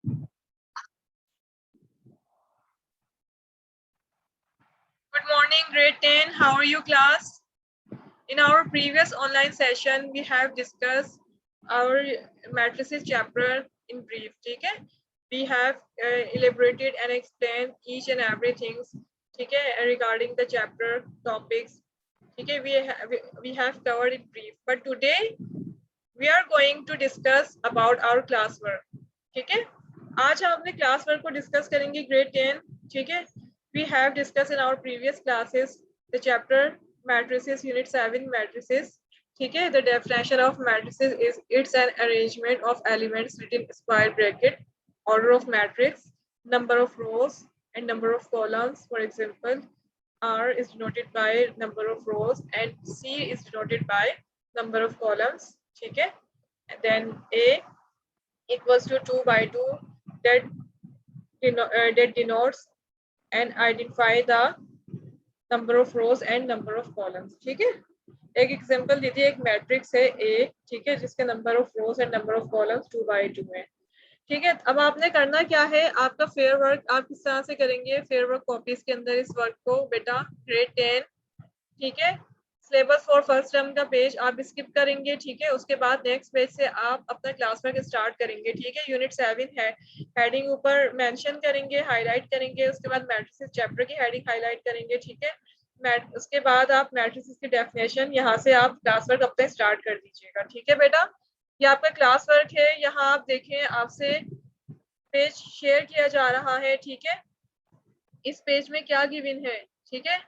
Good morning, grade 10. How are you, class? In our previous online session, we have discussed our matrices chapter in brief. Okay? We have elaborated and explained each and everything. Okay? Regarding the chapter topics. Okay? We have covered it brief. But today, we are going to discuss about our classwork. ठीक है? आज हम अपने class work को discuss करेंगे grade 10. ठीक है? We have discussed in our previous classes the chapter matrices unit 7 matrices. ठीक है? The definition of matrices is it's an arrangement of elements within square bracket, order of matrix, number of rows and number of columns. For example, R is denoted by number of rows and C is denoted by number of columns. ठीक है? And then A equals to 2 by 2 that denotes and identify the number of rows and number of columns. ठीक है? एक example दीजिए, एक matrix है A, ठीक है, जिसके number of rows and number of columns 2 by 2 है. ठीक है? अब आपने करना क्या है, आपका फेयर वर्क आप किस तरह से करेंगे फेयर वर्क कॉपीज के अंदर इस वर्क को बेटा ग्रेड 10. ठीक है? सिलेबस फॉर फर्स्ट टर्म का पेज आप स्किप करेंगे. ठीक है? उसके बाद नेक्स्ट पेज से आप अपना क्लास वर्क स्टार्ट करेंगे. ठीक है? यूनिट 7 है, हेडिंग ऊपर मेंशन करेंगे, हाईलाइट करेंगे. उसके बाद मैट्रिसेस चैप्टर की हेडिंग हाईलाइट करेंगे. ठीक है? उसके बाद आप मैट्रिसेस की डेफिनेशन यहाँ से आप क्लास वर्क अपना स्टार्ट कर दीजिएगा. ठीक है बेटा? ये आपका क्लास वर्क है. यहाँ आप देखें, आपसे पेज शेयर किया जा रहा है. ठीक है? इस पेज में क्या गिवन है? ठीक है?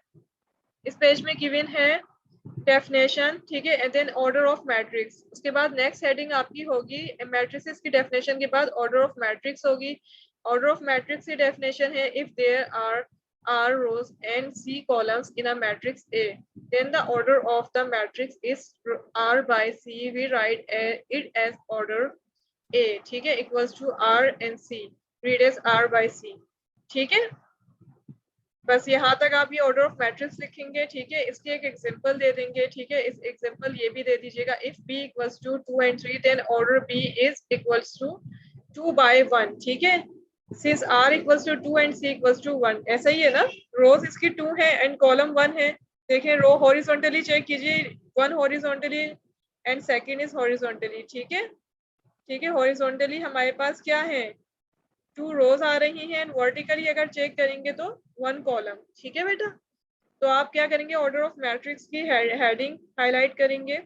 इस पेज में गिवन है डेफिनेशन. ठीक है? And then order of matrix. उसके बाद नेक्स्ट हेडिंग आपकी होगी मैट्रिसेस की डेफिनेशन के बाद ऑर्डर ऑफ मैट्रिक्स होगी. ऑर्डर ऑफ मैट्रिक्स की डेफिनेशन है if there are R rows and C columns in a matrix A, then the order of the matrix is R by C. We write it as order A. ठीक है? Equals to R and C. Read as R by C. ठीक है? बस यहाँ तक आप ये order of matrix लिखेंगे. ठीक है? इसकी एक एग्जांपल दे देंगे. ठीक है? इस एग्जांपल ये भी दे दीजिएगा. If B equals to 2 and 3, then order B is equals to 2 by 1. ठीक है? Since R equals to 2 and C equals to 1, ऐसा ही है ना? रोज इसकी 2 है एंड कॉलम 1 है. देखें, रो हॉरिजॉन्टली चेक कीजिए, 1 horizontally and second is horizontally. ठीक है? ठीक है? हॉरिजॉन्टली हमारे पास क्या है, 2 रोज आ रही हैं एंड वर्टिकली अगर चेक करेंगे तो 1 कॉलम. ठीक है बेटा? तो आप क्या करेंगे, ऑर्डर ऑफ मैट्रिक्स की हेडिंग हाईलाइट करेंगे.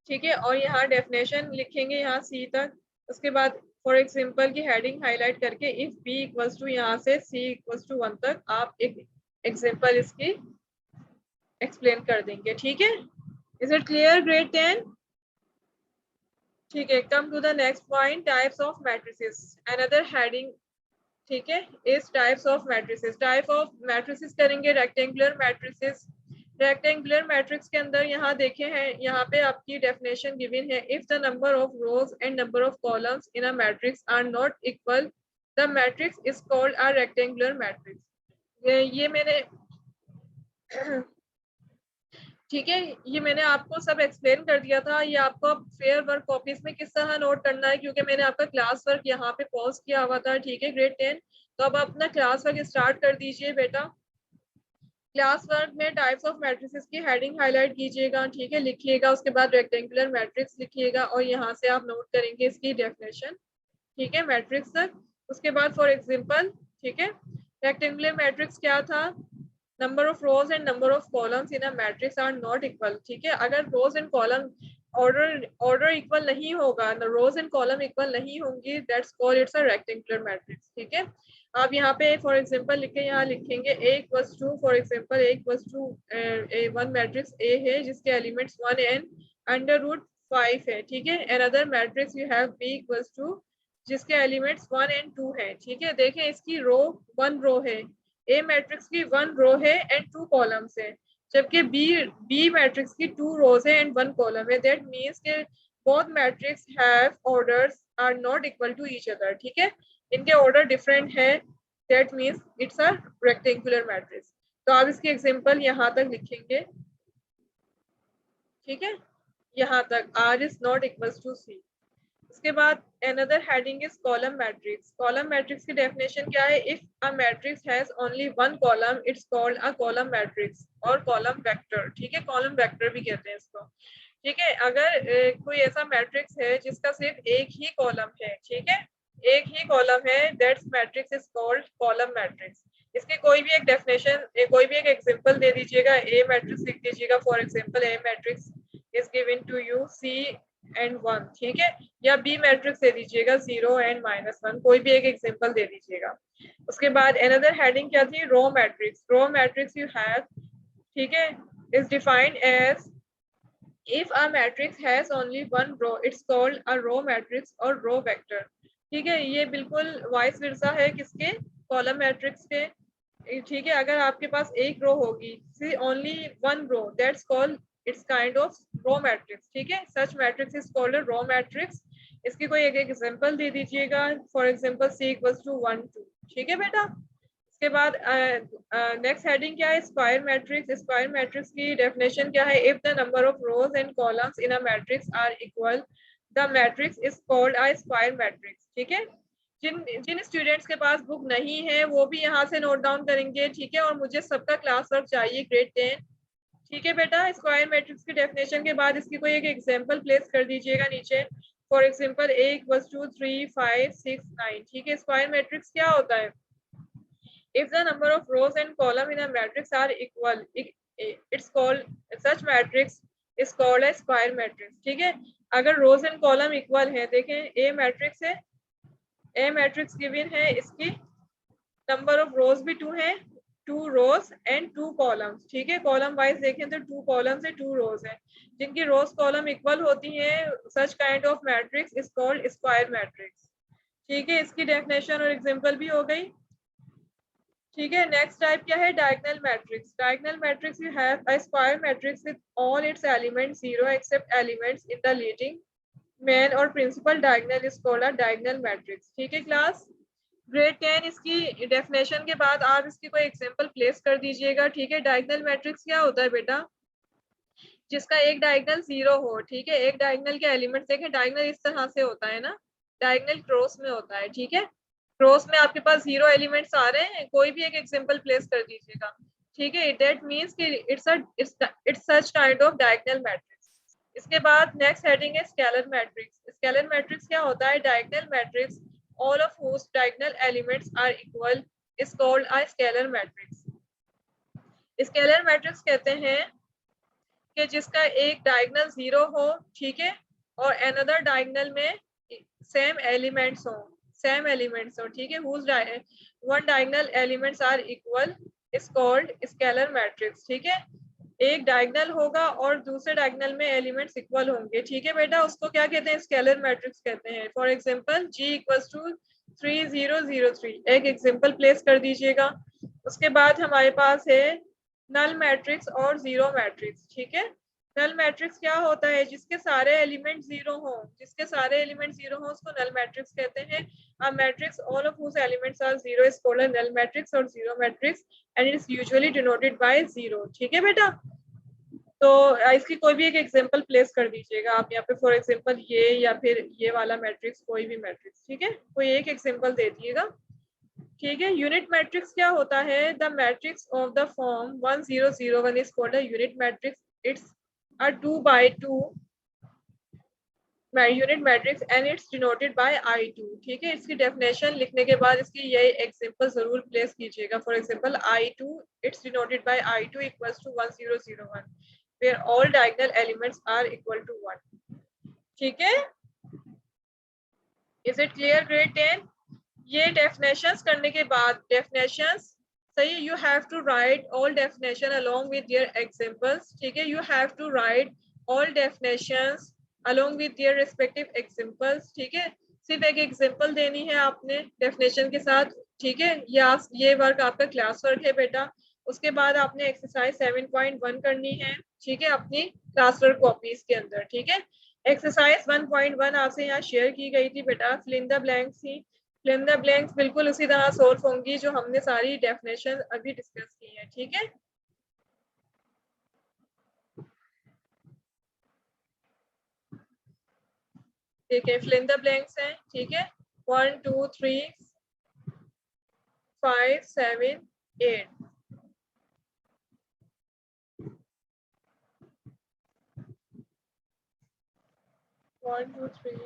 ठीक है? और यहाँ डेफिनेशन लिखेंगे यहाँ C तक. उसके बाद फॉर एग्जाम्पल की हेडिंग हाईलाइट करके इफ B इक्वल्स टू यहाँ से C इक्वल्स टू 1 तक आप एक एग्जाम्पल इसकी एक्सप्लेन कर देंगे. ठीक है? Is it clear grade 10? ठीक है. Come to the next point, types of matrices. Another heading, ठीक है, इस types of matrices. Type of matrices करेंगे रेक्टेंगुलर मैट्रिसेस. रेक्टेंगुलर मैट्रिक्स के अंदर यहाँ देखे हैं, यहाँ पे आपकी डेफिनेशन गिवन है if the number of rows and number of columns in a matrix are not equal the matrix is called a rectangular matrix. ये मैंने ठीक है, ये मैंने आपको सब एक्सप्लेन कर दिया था. ये आपको फेयर वर्क कॉपीज में किस तरह नोट करना है, क्योंकि मैंने आपका क्लास वर्क यहाँ पे पॉज किया हुआ था. ठीक है ग्रेड 10? तो अब अपना क्लास वर्क स्टार्ट कर दीजिए बेटा. क्लास वर्क में टाइप्स ऑफ मैट्रिसेस की हेडिंग हाईलाइट कीजिएगा. ठीक है? लिखिएगा. उसके बाद रेक्टेंगुलर मैट्रिक्स लिखिएगा और यहाँ से आप नोट करेंगे इसकी डेफिनेशन. ठीक है? मैट्रिक्स तक. उसके बाद फॉर एग्जाम्पल, ठीक है, रेक्टेंगुलर मैट्रिक्स क्या था, number of rows and number of columns in a matrix are not equal. ठीक है? अगर rows and column order equal नहीं होगा, रोज एंड कॉलम इक्वल नहीं होंगी, that's called it's a rectangular matrix. ठीक है? आप यहाँ पे फॉर एग्जांपल लिख के यहाँ लिखेंगे A equals to, for example A equals to one matrix A है जिसके एलिमेंट्स 1 एंड अंडर रूट 5 है. ठीक है? Another matrix you have B equals to जिसके एलिमेंट्स 1 एंड 2 है. ठीक है? देखें, इसकी रो 1 रो है, A मैट्रिक्स की 1 रो है एंड 2 कॉलम्स है, जबकि B मैट्रिक्स की 2 रोज है एंड 1 कॉलम है. दैट मींस के both matrix have orders are not equal to each other. ठीक है? इनके ऑर्डर डिफरेंट है. That means it's a rectangular matrix. तो आप इसकी एग्जांपल यहाँ तक लिखेंगे. ठीक है? यहाँ तक R is not equal to C. उसके बाद another heading is column matrix. Column matrix की definition क्या है? If a matrix has only one column, it's called a column matrix और column vector. ठीक है, column vector भी कहते हैं इसको. ठीक है, अगर कोई ऐसा मैट्रिक्स है जिसका सिर्फ एक ही कॉलम है, ठीक है, एक ही कॉलम है, that's matrix is called column matrix. इसके कोई भी एक डेफिनेशन, कोई भी एक एग्जांपल दे दीजिएगा. ए मैट्रिक्स लिख दीजिएगा. For example a matrix is given to you C and 1. ठीक है, या बी मैट्रिक्स दे दीजिएगा 0 एंड -1. कोई भी एक एग्जांपल दे दीजिएगा. उसके बाद अनदर हेडिंग क्या थी? Row matrix. Row matrix you have, ठीक है, is defined as if a matrix has only one row, it's called a row matrix or row vector. ठीक है, ये बिल्कुल वाइस वर्सा है किसके? कॉलम मैट्रिक्स के. ठीक है, अगर आपके पास एक रो होगी, see only one row, that's called, it's kind of row matrix. ठीक है, such matrix is called a row matrix. इसकी कोई एक एग्जांपल दे दीजिएगा. For example C = 1 2. ठीक है बेटा. इसके बाद नेक्स्ट हेडिंग क्या है? Square matrix. स्क्वायर मैट्रिक्स की डेफिनेशन क्या है? If the number of rows and columns in a matrix are equal, the matrix is called a square matrix. ठीक है, जिन जिन स्टूडेंट्स के पास बुक नहीं है वो भी यहाँ से नोट डाउन करेंगे. ठीक है, और मुझे सबका क्लास वर्क चाहिए ग्रेड 10. ठीक है बेटा, स्क्वायर मैट्रिक्स की डेफिनेशन के बाद इसकी कोई एक एग्जांपल प्लेस कर दीजिएगा नीचे. For example A = 2 3 5 6 9. ठीक है, स्क्वायर मैट्रिक्स क्या होता है? If the number of rows and columns in a matrix are equal, it's called, such matrix is called a square matrix. ठीक है, अगर rows and column equal है, देखें A मैट्रिक्स है, A मैट्रिक्स गिवन है, इसकी नंबर ऑफ रोज भी 2 है, 2 rows and 2 columns. ठीक है, कॉलम वाइज देखें तो 2 columns है, 2 rows है, जिनकी रोज कॉलम इक्वल होती है, such kind of matrix is called square matrix. ठीक है, इसकी डेफिनेशन और एग्जांपल भी हो गई. ठीक है, नेक्स्ट टाइप क्या है? Diagonal matrix. Diagonal matrix you have a square matrix with all its elements 0 except elements in the leading main और principal diagonal is called a diagonal matrix. ठीक है क्लास, ग्रेड 10 इसकी डेफिनेशन के बाद आप इसकी कोई एग्जांपल प्लेस कर दीजिएगा. ठीक है, डायगोनल मैट्रिक्स क्या होता है बेटा? जिसका एक डायगोनल 0 हो. ठीक है, एक डायगोनल के एलिमेंट्स देखें, डायगोनल इस तरह से होता है ना, डायगोनल क्रॉस में होता है. ठीक है, क्रॉस में आपके पास 0 एलिमेंट्स आ रहे हैं, कोई भी एक एग्जांपल प्लेस कर दीजिएगा. ठीक है, दैट मींस कि it's such kind of diagonal matrix. इसके बाद नेक्स्ट हेडिंग है स्केलर मैट्रिक्स. स्केलर मैट्रिक्स क्या होता है? Diagonal matrix all of whose diagonal elements are equal is called a scalar matrix. Scalar matrix कहते हैं कि जिसका एक डायगोनल 0 हो, ठीक है, और अनदर डायगोनल में सेम एलिमेंट्स हो, ठीक है, whose one diagonal elements are equal is called scalar matrix. ठीक है, एक डायगोनल होगा और दूसरे डायगोनल में एलिमेंट्स इक्वल होंगे. ठीक है बेटा, उसको क्या कहते हैं? स्केलर मैट्रिक्स कहते हैं. For example G = 3 0 0 3. एक एग्जांपल प्लेस कर दीजिएगा. उसके बाद हमारे पास है नल मैट्रिक्स और जीरो मैट्रिक्स. ठीक है, नल मैट्रिक्स क्या होता है? जिसके सारे एलिमेंट 0 हो, जिसके सारे एलिमेंट 0 हो उसको नल मैट्रिक्स कहते हैं. A matrix all of whose elements are 0 is called a null matrix or zero matrix and it is usually denoted by 0. ठीक है बेटा, तो इसकी कोई भी एक एग्जांपल प्लेस कर दीजिएगा आप यहाँ पे. फॉर एग्जांपल ये या फिर ये वाला मैट्रिक्स, कोई भी मैट्रिक्स. ठीक है, कोई एक एग्जांपल दे दिएगा. ठीक है, यूनिट मैट्रिक्स क्या होता है? The matrix of the form 1 0 0 1 is called a unit matrix. It's a 2 by 2 unit matrix and it's denoted by I2. ठीक है, इसकी डेफिनेशन लिखने के बाद इसकी ये एग्जांपल जरूर प्लेस कीजिएगा. For example I2, it's denoted by I2 = 1 0 0 1 where all diagonal elements are equal to 1. ठीक है, इज इट क्लियर ग्रेड 10? ये डेफिनेशंस करने के बाद, डेफिनेशंस सही, you have to write all definition along with their examples. ठीक है, you have to write all definitions along with their respective examples. ठीक है, सिर्फ एक एग्जांपल देनी है आपने डेफिनेशन के साथ. ठीक है, ये वर्क आपका क्लास वर्क है बेटा. उसके बाद आपने एक्सरसाइज 7.1 करनी है. ठीक है, अपनी क्लास वर्क कॉपीज के अंदर. ठीक है, एक्सरसाइज 1.1 आपसे यहाँ शेयर की गई थी बेटा. फिल इन द ब्लैंक्स थी. फिल इन द ब्लैंक्स बिल्कुल उसी तरह सोल्व होंगी जो हमने सारी डेफिनेशन अभी डिस्कस की है. ठीक है, देखिए फिल इन द ब्लैंक्स हैं, ठीक है। 1 2 3 5 7 8। 1 2 3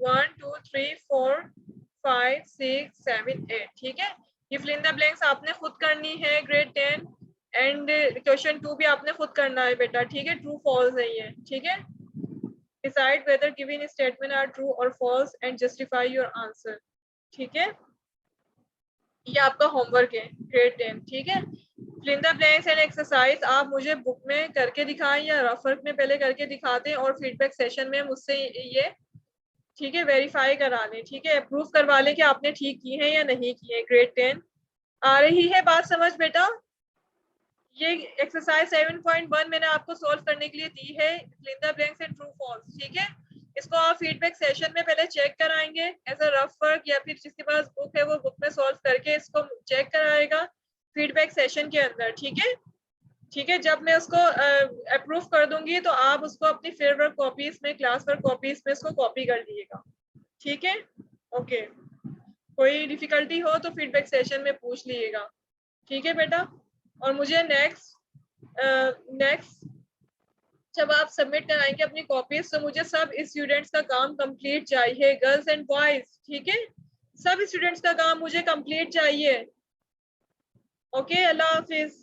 1 2 3 4 5 6 7 8, ठीक है। ये फिल इन द ब्लैंक्स आपने खुद करनी है ग्रेड 10 एंड क्वेश्चन 2 भी आपने खुद करना है बेटा, ठीक है। ट्रू फॉल्स है ये, ठीक है। Decide whether given statement are true और false and justify your answer, ठीक है। ये आपका होमवर्क है ग्रेड 10, ठीक है। Fill in the blanks and exercise आप मुझे बुक में करके दिखाएं या रफ वर्क में पहले करके दिखा दें और फीडबैक सेशन में मुझसे ये, ठीक है, वेरीफाई करा लें, ठीक है। अप्रूव करवा लें कि आपने ठीक की है या नहीं की है। ग्रेड 10 आ रही है बात समझ बेटा? ये एक्सरसाइज 7.1 मैंने आपको सॉल्व करने के लिए दी है, fill in the blanks and true false, ठीक है। इसको आप फीडबैक सेशन में पहले चेक कराएंगे एज अ रफ वर्क, या फिर जिसके पास बुक है वो बुक में सॉल्व करके इसको चेक कराएगा फीडबैक सेशन के अंदर, ठीक है। ठीक है, जब मैं उसको अप्रूव कर दूंगी तो आप उसको अपनी फील्ड वर्क कॉपीज में, क्लास वर्क कॉपीज में इसको कॉपी कर लीजिएगा, ठीक है। ओके, कोई डिफिकल्टी हो तो फीडबैक सेशन में पूछ लीजिएगा, ठीक है बेटा। और मुझे नेक्स्ट जब आप सबमिट कराएंगे अपनी कॉपीज तो मुझे सब स्टूडेंट्स का काम कंप्लीट चाहिए, गर्ल्स एंड बॉयज, ठीक है। सब स्टूडेंट्स का काम मुझे कंप्लीट चाहिए। ओके, अल्लाह हाफिज।